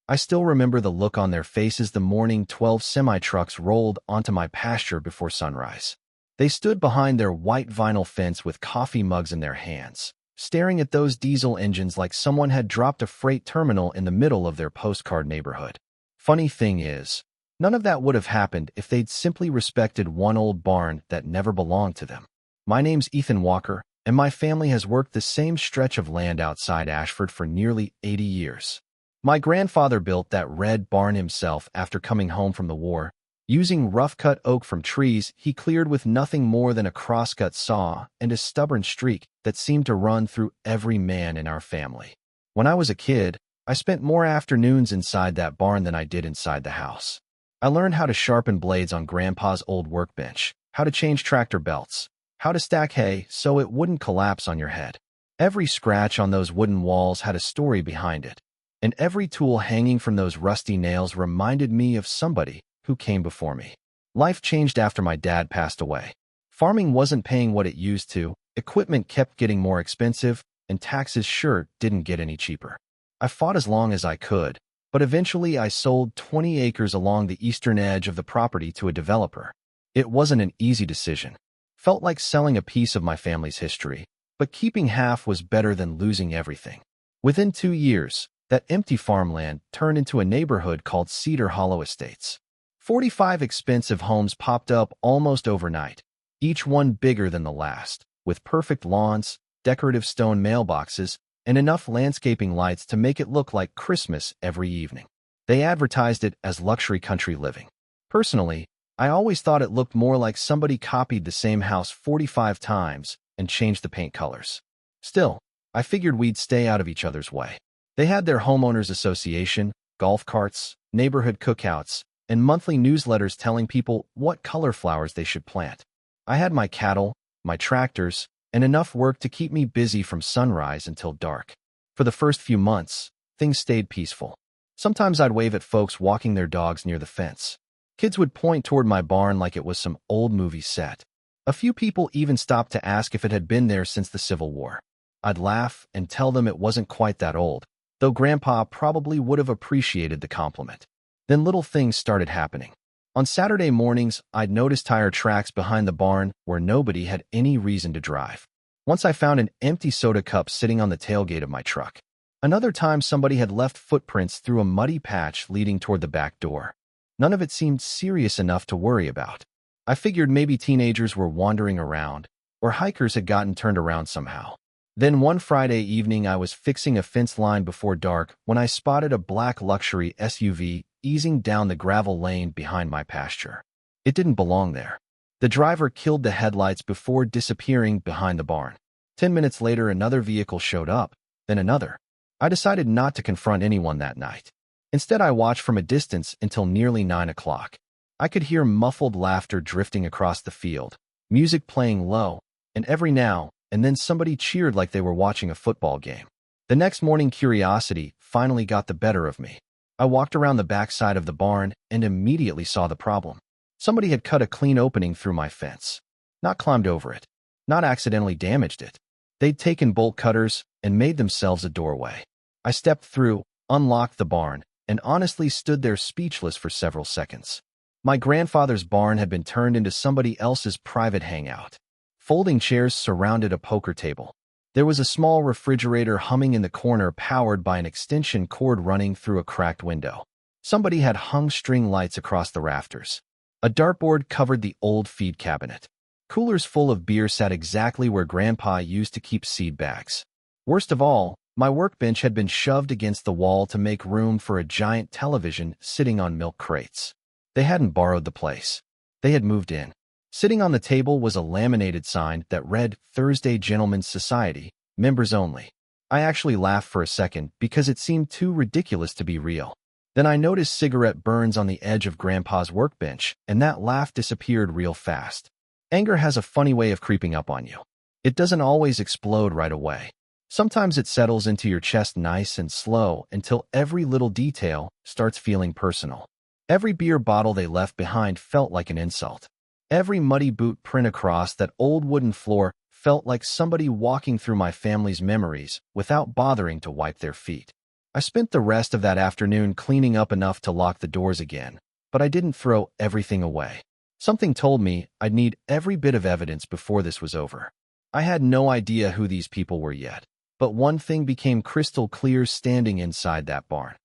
I still remember the look on their faces the morning 12 semi-trucks rolled onto my pasture before sunrise. They stood behind their white vinyl fence with coffee mugs in their hands, staring at those diesel engines like someone had dropped a freight terminal in the middle of their postcard neighborhood. Funny thing is, none of that would have happened if they'd simply respected one old barn that never belonged to them. My name's Ethan Walker, and my family has worked the same stretch of land outside Ashford for nearly 80 years. My grandfather built that red barn himself after coming home from the war, using rough-cut oak from trees he cleared with nothing more than a crosscut saw and a stubborn streak that seemed to run through every man in our family. When I was a kid, I spent more afternoons inside that barn than I did inside the house. I learned how to sharpen blades on Grandpa's old workbench, how to change tractor belts, how to stack hay so it wouldn't collapse on your head. Every scratch on those wooden walls had a story behind it, and every tool hanging from those rusty nails reminded me of somebody who came before me. Life changed after my dad passed away. Farming wasn't paying what it used to, equipment kept getting more expensive, and taxes sure didn't get any cheaper. I fought as long as I could, but eventually I sold 20 acres along the eastern edge of the property to a developer. It wasn't an easy decision. Felt like selling a piece of my family's history, but keeping half was better than losing everything. Within 2 years, that empty farmland turned into a neighborhood called Cedar Hollow Estates. 45 expensive homes popped up almost overnight, each one bigger than the last, with perfect lawns, decorative stone mailboxes, and enough landscaping lights to make it look like Christmas every evening. They advertised it as luxury country living. Personally, I always thought it looked more like somebody copied the same house 45 times and changed the paint colors. Still, I figured we'd stay out of each other's way. They had their homeowners association, golf carts, neighborhood cookouts, and monthly newsletters telling people what color flowers they should plant. I had my cattle, my tractors, and enough work to keep me busy from sunrise until dark. For the first few months, things stayed peaceful. Sometimes I'd wave at folks walking their dogs near the fence. Kids would point toward my barn like it was some old movie set. A few people even stopped to ask if it had been there since the Civil War. I'd laugh and tell them it wasn't quite that old, though Grandpa probably would have appreciated the compliment. Then little things started happening. On Saturday mornings, I'd notice tire tracks behind the barn where nobody had any reason to drive. Once I found an empty soda cup sitting on the tailgate of my truck. Another time somebody had left footprints through a muddy patch leading toward the back door. None of it seemed serious enough to worry about. I figured maybe teenagers were wandering around, or hikers had gotten turned around somehow. Then one Friday evening I was fixing a fence line before dark when I spotted a black luxury SUV easing down the gravel lane behind my pasture. It didn't belong there. The driver killed the headlights before disappearing behind the barn. 10 minutes later another vehicle showed up, then another. I decided not to confront anyone that night. Instead I watched from a distance until nearly 9 o'clock. I could hear muffled laughter drifting across the field, music playing low, and every now and then somebody cheered like they were watching a football game. The next morning curiosity finally got the better of me. I walked around the backside of the barn and immediately saw the problem. Somebody had cut a clean opening through my fence. Not climbed over it. Not accidentally damaged it. They'd taken bolt cutters and made themselves a doorway. I stepped through, unlocked the barn, and honestly stood there speechless for several seconds. My grandfather's barn had been turned into somebody else's private hangout. Folding chairs surrounded a poker table. There was a small refrigerator humming in the corner powered by an extension cord running through a cracked window. Somebody had hung string lights across the rafters. A dartboard covered the old feed cabinet. Coolers full of beer sat exactly where Grandpa used to keep seed bags. Worst of all, my workbench had been shoved against the wall to make room for a giant television sitting on milk crates. They hadn't borrowed the place. They had moved in. Sitting on the table was a laminated sign that read Thursday Gentlemen's Society, members only. I actually laughed for a second because it seemed too ridiculous to be real. Then I noticed cigarette burns on the edge of Grandpa's workbench, and that laugh disappeared real fast. Anger has a funny way of creeping up on you. It doesn't always explode right away. Sometimes it settles into your chest nice and slow until every little detail starts feeling personal. Every beer bottle they left behind felt like an insult. Every muddy boot print across that old wooden floor felt like somebody walking through my family's memories without bothering to wipe their feet. I spent the rest of that afternoon cleaning up enough to lock the doors again, but I didn't throw everything away. Something told me I'd need every bit of evidence before this was over. I had no idea who these people were yet, but one thing became crystal clear standing inside that barn.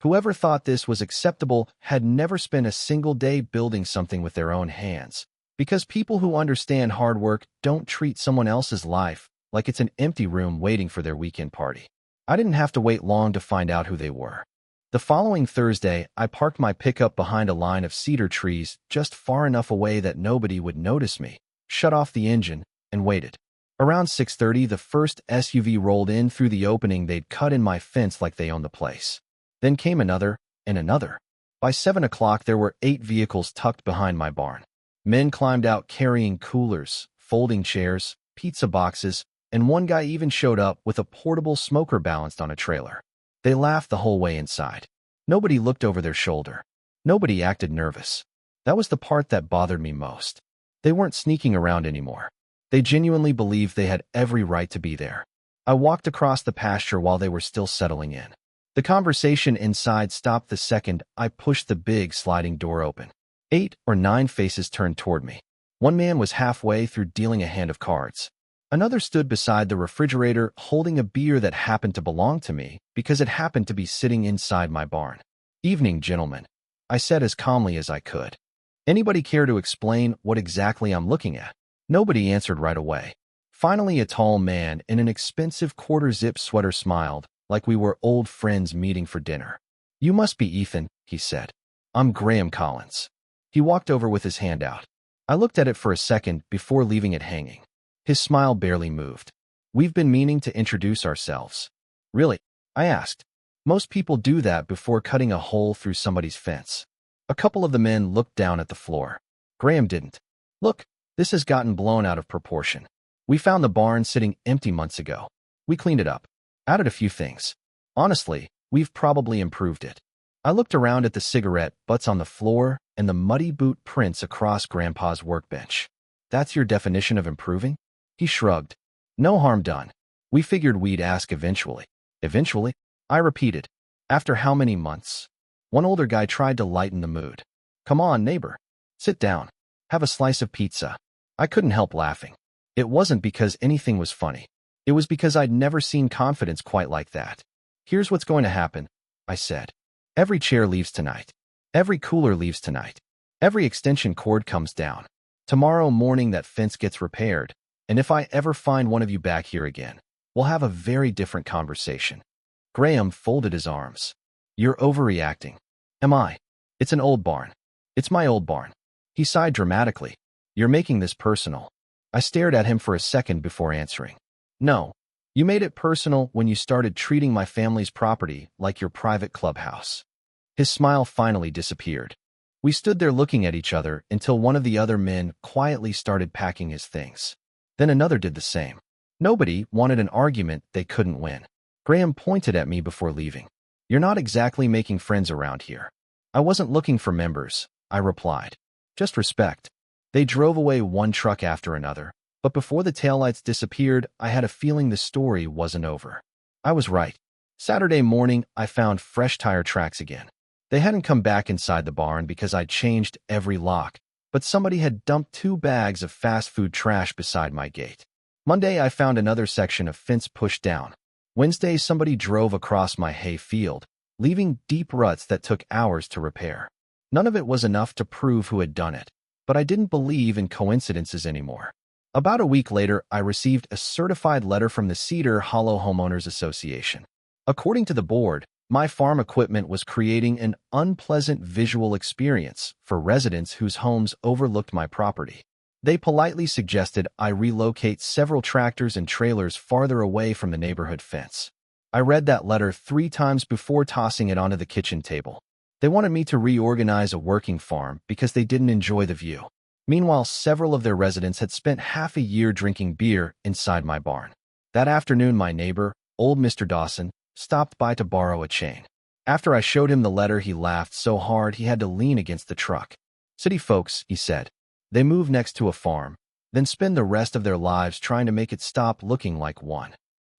Whoever thought this was acceptable had never spent a single day building something with their own hands, because people who understand hard work don't treat someone else's life like it's an empty room waiting for their weekend party. I didn't have to wait long to find out who they were. The following Thursday, I parked my pickup behind a line of cedar trees just far enough away that nobody would notice me, shut off the engine, and waited. Around 6:30, the first SUV rolled in through the opening they'd cut in my fence like they owned the place. Then came another, and another. By 7 o'clock, there were 8 vehicles tucked behind my barn. Men climbed out carrying coolers, folding chairs, pizza boxes, and one guy even showed up with a portable smoker balanced on a trailer. They laughed the whole way inside. Nobody looked over their shoulder. Nobody acted nervous. That was the part that bothered me most. They weren't sneaking around anymore. They genuinely believed they had every right to be there. I walked across the pasture while they were still settling in. The conversation inside stopped the second I pushed the big sliding door open. 8 or 9 faces turned toward me. One man was halfway through dealing a hand of cards. Another stood beside the refrigerator holding a beer that happened to belong to me because it happened to be sitting inside my barn. "Evening, gentlemen," I said as calmly as I could. "Anybody care to explain what exactly I'm looking at?" Nobody answered right away. Finally, a tall man in an expensive quarter-zip sweater smiled, like we were old friends meeting for dinner. "You must be Ethan," he said. "I'm Graham Collins." He walked over with his hand out. I looked at it for a second before leaving it hanging. His smile barely moved. "We've been meaning to introduce ourselves." "Really?" I asked. Most people do that before cutting a hole through somebody's fence. A couple of the men looked down at the floor. Graham didn't. "Look, this has gotten blown out of proportion. We found the barn sitting empty months ago. We cleaned it up, added a few things. Honestly, we've probably improved it." I looked around at the cigarette butts on the floor and the muddy boot prints across Grandpa's workbench. "That's your definition of improving?" He shrugged. "No harm done. We figured we'd ask eventually." "Eventually?" I repeated. "After how many months?" One older guy tried to lighten the mood. "Come on, neighbor. Sit down. Have a slice of pizza." I couldn't help laughing. It wasn't because anything was funny. It was because I'd never seen confidence quite like that. "Here's what's going to happen," I said. "Every chair leaves tonight. Every cooler leaves tonight. Every extension cord comes down. Tomorrow morning that fence gets repaired, and if I ever find one of you back here again, we'll have a very different conversation." Graham folded his arms. "You're overreacting." "Am I? It's an old barn. It's my old barn." He sighed dramatically. "You're making this personal." I stared at him for a second before answering. "No, you made it personal when you started treating my family's property like your private clubhouse." His smile finally disappeared. We stood there looking at each other until one of the other men quietly started packing his things. Then another did the same. Nobody wanted an argument they couldn't win. Graham pointed at me before leaving. "You're not exactly making friends around here." "I wasn't looking for members," I replied. "Just respect." They drove away one truck after another, but before the taillights disappeared, I had a feeling the story wasn't over. I was right. Saturday morning, I found fresh tire tracks again. They hadn't come back inside the barn because I'd changed every lock, but somebody had dumped 2 bags of fast food trash beside my gate. Monday, I found another section of fence pushed down. Wednesday, somebody drove across my hay field, leaving deep ruts that took hours to repair. None of it was enough to prove who had done it, but I didn't believe in coincidences anymore. About a week later, I received a certified letter from the Cedar Hollow Homeowners Association. According to the board, my farm equipment was creating an unpleasant visual experience for residents whose homes overlooked my property. They politely suggested I relocate several tractors and trailers farther away from the neighborhood fence. I read that letter 3 times before tossing it onto the kitchen table. They wanted me to reorganize a working farm because they didn't enjoy the view. Meanwhile, several of their residents had spent half a year drinking beer inside my barn. That afternoon, my neighbor, old Mr. Dawson, stopped by to borrow a chain. After I showed him the letter, he laughed so hard he had to lean against the truck. "City folks," he said. "They move next to a farm, then spend the rest of their lives trying to make it stop looking like one."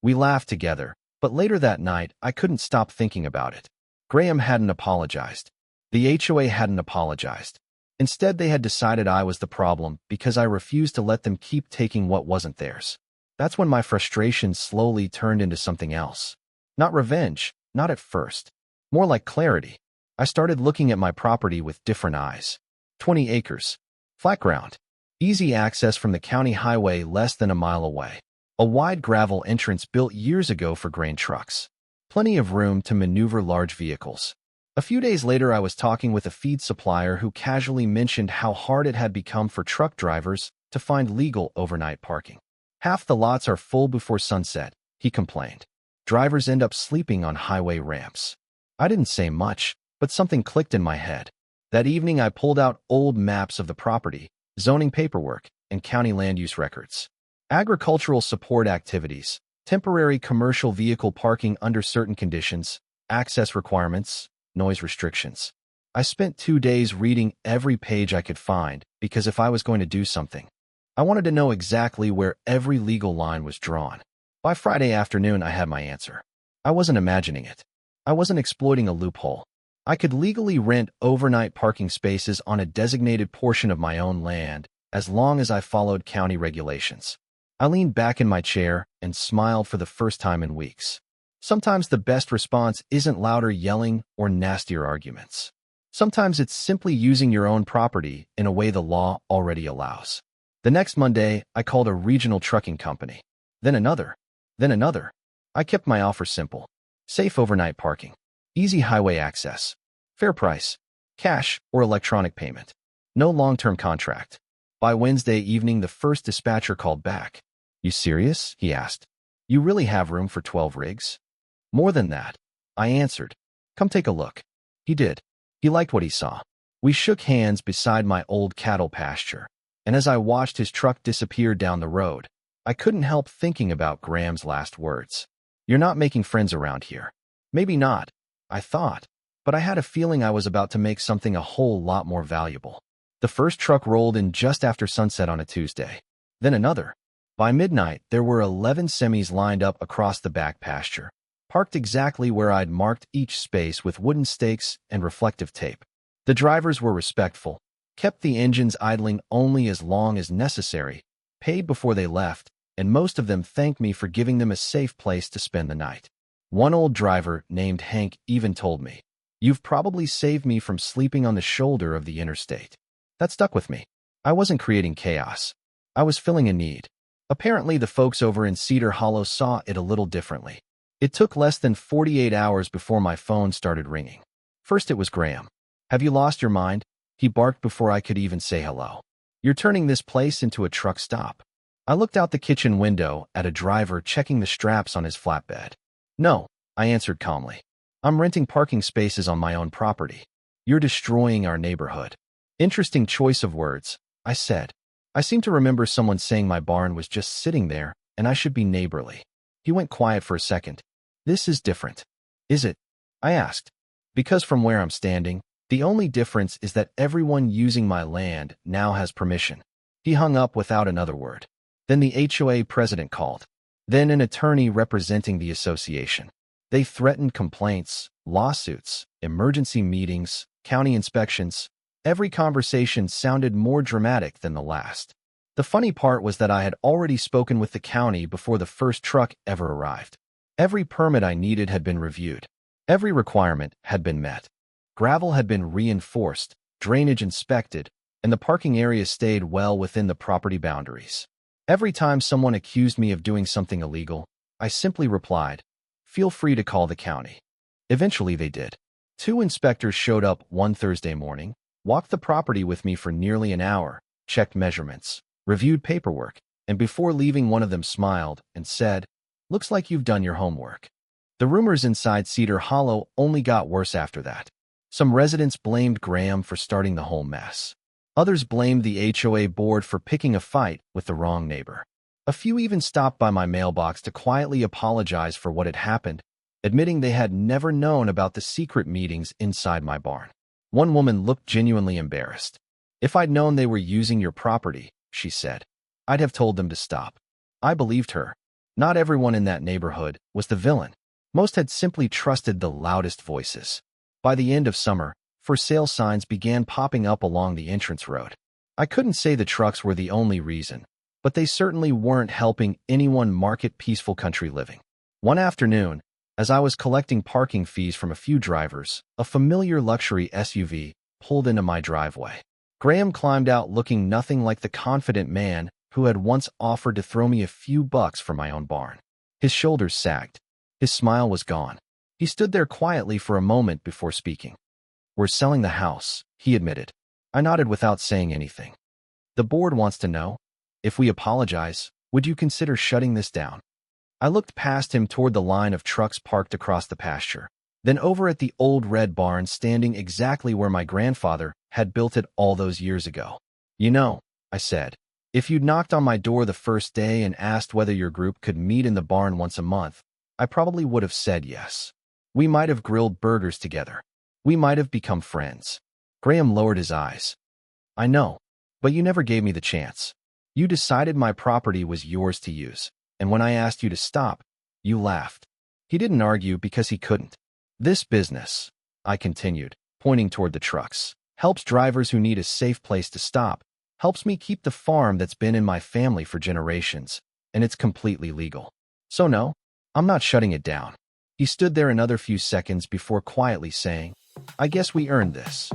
We laughed together, But later that night, I couldn't stop thinking about it. Graham hadn't apologized. The HOA hadn't apologized. Instead, they had decided I was the problem because I refused to let them keep taking what wasn't theirs. That's when my frustration slowly turned into something else. Not revenge, not at first. More like clarity. I started looking at my property with different eyes. 20 acres. Flat ground. Easy access from the county highway less than a mile away. A wide gravel entrance built years ago for grain trucks. Plenty of room to maneuver large vehicles. A few days later, I was talking with a feed supplier who casually mentioned how hard it had become for truck drivers to find legal overnight parking. Half the lots are full before sunset, he complained. Drivers end up sleeping on highway ramps. I didn't say much, but something clicked in my head. That evening, I pulled out old maps of the property, zoning paperwork, and county land use records. Agricultural support activities, temporary commercial vehicle parking under certain conditions, access requirements, noise restrictions. I spent 2 days reading every page I could find because if I was going to do something, I wanted to know exactly where every legal line was drawn. By Friday afternoon, I had my answer. I wasn't imagining it. I wasn't exploiting a loophole. I could legally rent overnight parking spaces on a designated portion of my own land as long as I followed county regulations. I leaned back in my chair and smiled for the first time in weeks. Sometimes the best response isn't louder yelling or nastier arguments. Sometimes it's simply using your own property in a way the law already allows. The next Monday, I called a regional trucking company. Then another. Then another. I kept my offer simple. Safe overnight parking. Easy highway access. Fair price. Cash or electronic payment. No long-term contract. By Wednesday evening, the first dispatcher called back. "You serious?" he asked. "You really have room for 12 rigs?" "More than that," I answered. "Come take a look." He did. He liked what he saw. We shook hands beside my old cattle pasture, and as I watched his truck disappear down the road, I couldn't help thinking about Graham's last words. "You're not making friends around here." Maybe not, I thought, but I had a feeling I was about to make something a whole lot more valuable. The first truck rolled in just after sunset on a Tuesday. Then another. By midnight, there were 11 semis lined up across the back pasture, parked exactly where I'd marked each space with wooden stakes and reflective tape. The drivers were respectful, kept the engines idling only as long as necessary, paid before they left, and most of them thanked me for giving them a safe place to spend the night. One old driver named Hank even told me, "You've probably saved me from sleeping on the shoulder of the interstate." That stuck with me. I wasn't creating chaos. I was filling a need. Apparently, the folks over in Cedar Hollow saw it a little differently. It took less than 48 hours before my phone started ringing. First, it was Graham. "Have you lost your mind?" He barked before I could even say hello. "You're turning this place into a truck stop." I looked out the kitchen window at a driver checking the straps on his flatbed. "No," I answered calmly. "I'm renting parking spaces on my own property. You're destroying our neighborhood." Interesting choice of words, I said. I seem to remember someone saying my barn was just sitting there and I should be neighborly. He went quiet for a second. "This is different." "Is it?" I asked. "Because from where I'm standing, the only difference is that everyone using my land now has permission." He hung up without another word. Then the HOA president called. Then an attorney representing the association. They threatened complaints, lawsuits, emergency meetings, county inspections. Every conversation sounded more dramatic than the last. The funny part was that I had already spoken with the county before the first truck ever arrived. Every permit I needed had been reviewed. Every requirement had been met. Gravel had been reinforced, drainage inspected, and the parking area stayed well within the property boundaries. Every time someone accused me of doing something illegal, I simply replied, "Feel free to call the county." Eventually they did. 2 inspectors showed up one Thursday morning, walked the property with me for nearly an hour, checked measurements, reviewed paperwork, and before leaving, one of them smiled and said, "Looks like you've done your homework." The rumors inside Cedar Hollow only got worse after that. Some residents blamed Graham for starting the whole mess. Others blamed the HOA board for picking a fight with the wrong neighbor. A few even stopped by my mailbox to quietly apologize for what had happened, admitting they had never known about the secret meetings inside my barn. One woman looked genuinely embarrassed. "If I'd known they were using your property," she said, "I'd have told them to stop." I believed her. Not everyone in that neighborhood was the villain. Most had simply trusted the loudest voices. By the end of summer, for sale signs began popping up along the entrance road. I couldn't say the trucks were the only reason, but they certainly weren't helping anyone market peaceful country living. One afternoon, as I was collecting parking fees from a few drivers, a familiar luxury SUV pulled into my driveway. Graham climbed out looking nothing like the confident man who had once offered to throw me a few bucks for my own barn. His shoulders sagged. His smile was gone. He stood there quietly for a moment before speaking. "We're selling the house," he admitted. I nodded without saying anything. "The board wants to know, if we apologize, would you consider shutting this down?" I looked past him toward the line of trucks parked across the pasture, then over at the old red barn standing exactly where my grandfather had built it all those years ago. "You know," I said, "if you'd knocked on my door the first day and asked whether your group could meet in the barn once a month, I probably would have said yes. We might have grilled burgers together. We might have become friends." Graham lowered his eyes. "I know, but you never gave me the chance. You decided my property was yours to use, and when I asked you to stop, you laughed." He didn't argue because he couldn't. "This business," I continued, pointing toward the trucks, "helps drivers who need a safe place to stop, helps me keep the farm that's been in my family for generations, and it's completely legal. So no, I'm not shutting it down." He stood there another few seconds before quietly saying, "I guess we earned this."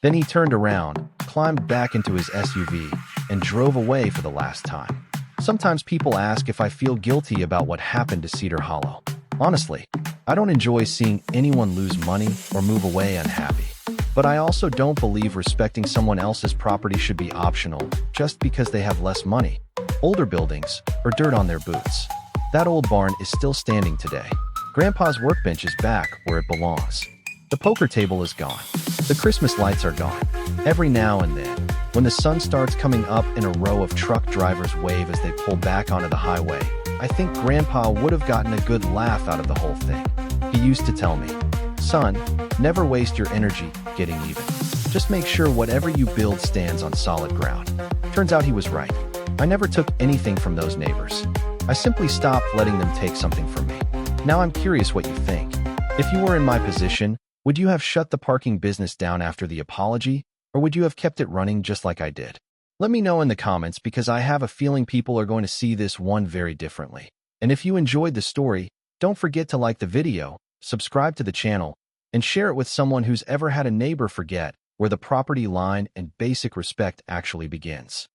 Then he turned around, climbed back into his SUV, and drove away for the last time. Sometimes people ask if I feel guilty about what happened to Cedar Hollow. Honestly, I don't enjoy seeing anyone lose money or move away unhappy. But I also don't believe respecting someone else's property should be optional just because they have less money, older buildings, or dirt on their boots. That old barn is still standing today. Grandpa's workbench is back where it belongs. The poker table is gone. The Christmas lights are gone. Every now and then, when the sun starts coming up and a row of truck drivers wave as they pull back onto the highway, I think Grandpa would have gotten a good laugh out of the whole thing. He used to tell me, "Son, never waste your energy getting even. Just make sure whatever you build stands on solid ground." Turns out he was right. I never took anything from those neighbors. I simply stopped letting them take something from me. Now I'm curious what you think. If you were in my position, would you have shut the parking business down after the apology, or would you have kept it running just like I did? Let me know in the comments because I have a feeling people are going to see this one very differently. And if you enjoyed the story, don't forget to like the video, subscribe to the channel, and share it with someone who's ever had a neighbor forget where the property line and basic respect actually begins.